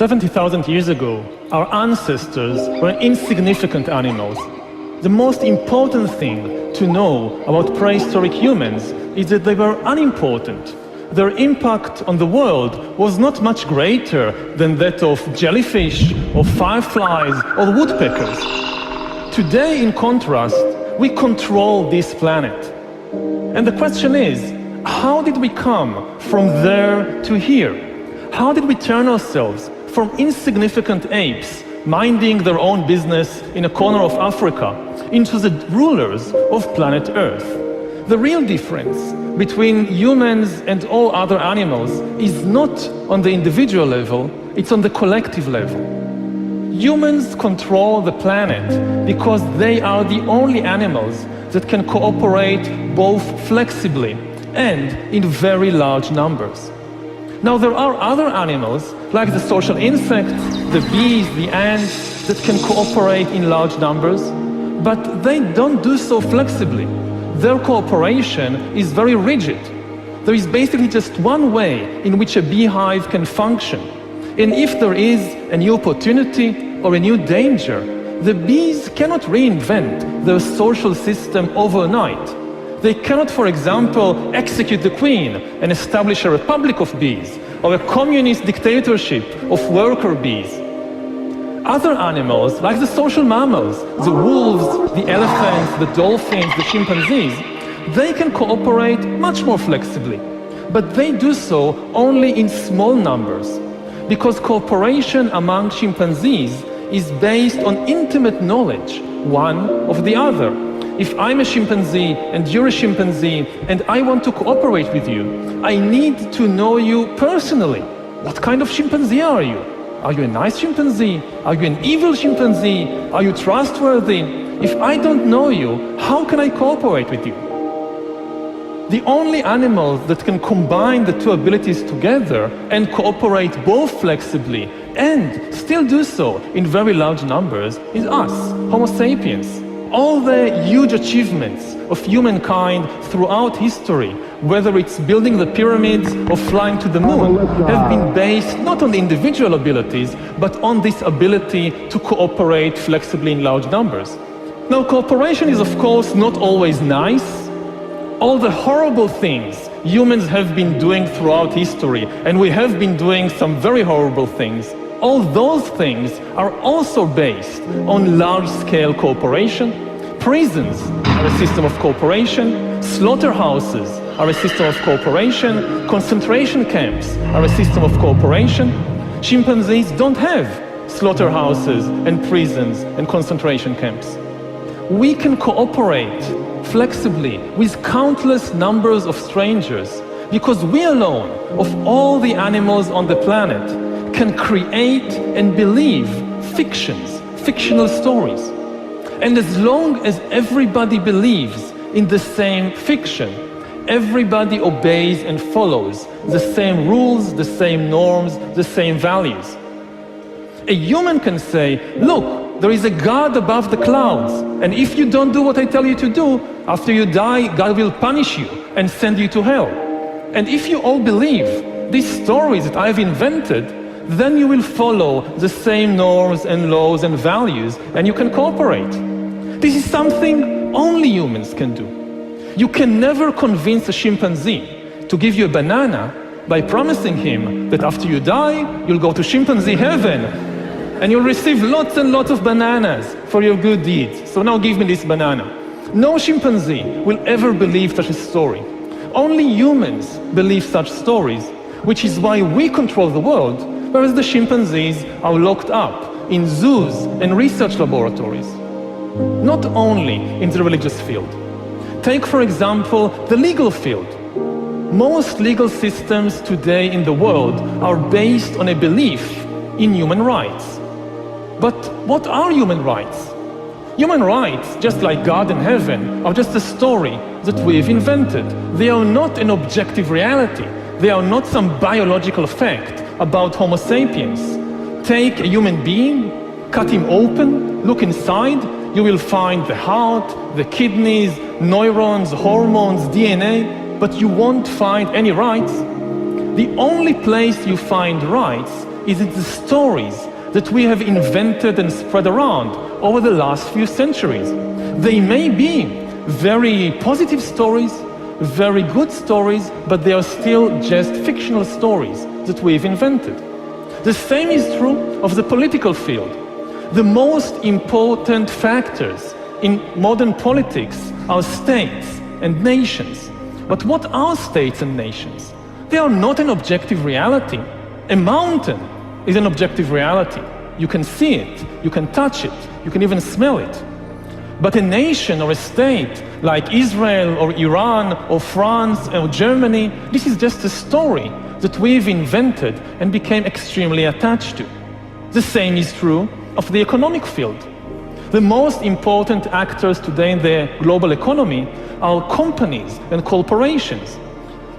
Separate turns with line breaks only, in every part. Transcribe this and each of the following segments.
70,000 years ago, our ancestors were insignificant animals. The most important thing to know about prehistoric humans is that they were unimportant. Their impact on the world was not much greater than that of jellyfish, or fireflies, or woodpeckers. Today, in contrast, we control this planet. And the question is, how did we come from there to here? How did we turn ourselves from insignificant apes minding their own business in a corner of Africa into the rulers of planet Earth? The real difference between humans and all other animals is not on the individual level, it's on the collective level. Humans control the planet because they are the only animals that can cooperate both flexibly and in very large numbers. Now, there are other animals, like the social insects, the bees, the ants, that can cooperate in large numbers, but they don't do so flexibly. Their cooperation is very rigid. There is basically just one way in which a beehive can function. And if there is a new opportunity or a new danger, the bees cannot reinvent their social system overnight. They cannot, for example, execute the queen and establish a republic of bees or a communist dictatorship of worker bees. Other animals, like the social mammals, the wolves, the elephants, the dolphins, the chimpanzees, they can cooperate much more flexibly. But they do so only in small numbers, because cooperation among chimpanzees is based on intimate knowledge, one of the other. If I'm a chimpanzee and you're a chimpanzee and I want to cooperate with you, I need to know you personally. What kind of chimpanzee are you? Are you a nice chimpanzee? Are you an evil chimpanzee? Are you trustworthy? If I don't know you, how can I cooperate with you? The only animals that can combine the two abilities together and cooperate both flexibly and still do so in very large numbers is us, Homo sapiens. All the huge achievements of humankind throughout history, whether it's building the pyramids or flying to the moon, have been based not on the individual abilities, but on this ability to cooperate flexibly in large numbers. Now, cooperation is, of course, not always nice. All the horrible things humans have been doing throughout history, and we have been doing some very horrible things, all those things are also based on large-scale cooperation. Prisons are a system of cooperation. Slaughterhouses are a system of cooperation. Concentration camps are a system of cooperation. Chimpanzees don't have slaughterhouses and prisons and concentration camps. We can cooperate flexibly with countless numbers of strangers because we alone, of all the animals on the planet, can create and believe fictional stories. And as long as everybody believes in the same fiction, everybody obeys and follows the same rules, the same norms, the same values. A human can say, look, there is a God above the clouds, and if you don't do what I tell you to do, after you die, God will punish you and send you to hell. And if you all believe these stories that I've invented, then you will follow the same norms and laws and values, and you can cooperate. This is something only humans can do. You can never convince a chimpanzee to give you a banana by promising him that after you die, you'll go to chimpanzee heaven, and you'll receive lots and lots of bananas for your good deeds. So now give me this banana. No chimpanzee will ever believe such a story. Only humans believe such stories, which is why we control the world, whereas the chimpanzees are locked up in zoos and research laboratories. Not only in the religious field. Take, for example, the legal field. Most legal systems today in the world are based on a belief in human rights. But what are human rights? Human rights, just like God and heaven, are just a story that we've invented. They are not an objective reality. They are not some biological fact about Homo sapiens. Take a human being, cut him open, look inside, you will find the heart, the kidneys, neurons, hormones, DNA, but you won't find any rights. The only place you find rights is in the stories that we have invented and spread around over the last few centuries. They may be very positive stories, very good stories, but they are still just fictional stories that we've invented. The same is true of the political field. The most important factors in modern politics are states and nations. But what are states and nations? They are not an objective reality. A mountain is an objective reality. You can see it, you can touch it, you can even smell it. But a nation or a state like Israel or Iran or France or Germany, this is just a story that we've invented and became extremely attached to. The same is true of the economic field. The most important actors today in the global economy are companies and corporations.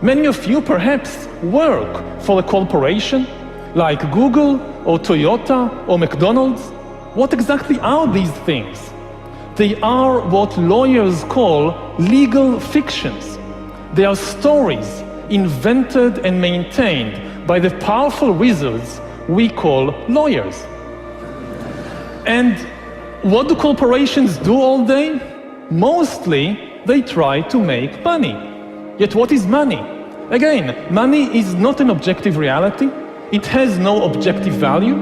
Many of you perhaps work for a corporation like Google or Toyota or McDonald's. What exactly are these things? They are what lawyers call legal fictions. They are stories invented and maintained by the powerful wizards we call lawyers. And what do corporations do all day? Mostly, they try to make money. Yet what is money? Again, money is not an objective reality. It has no objective value.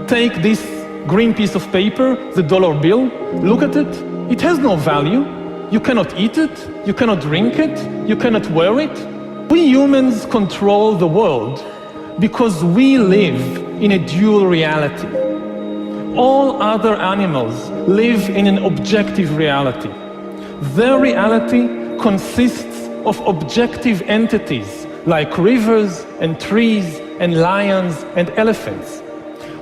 Take this green piece of paper, the dollar bill, look at it. It has no value. You cannot eat it, you cannot drink it, you cannot wear it. We humans control the world because we live in a dual reality. All other animals live in an objective reality. Their reality consists of objective entities like rivers and trees and lions and elephants.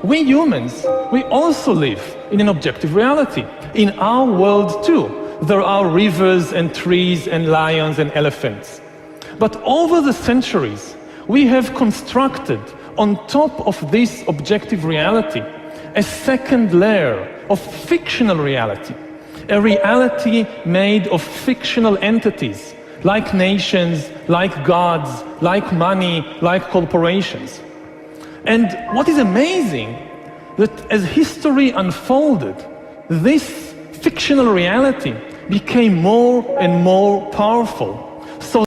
We humans, we also live in an objective reality. In our world too, there are rivers and trees and lions and elephants. But over the centuries, we have constructed on top of this objective reality a second layer of fictional reality, a reality made of fictional entities, like nations, like gods, like money, like corporations. And what is amazing, that as history unfolded, this fictional reality became more and more powerful.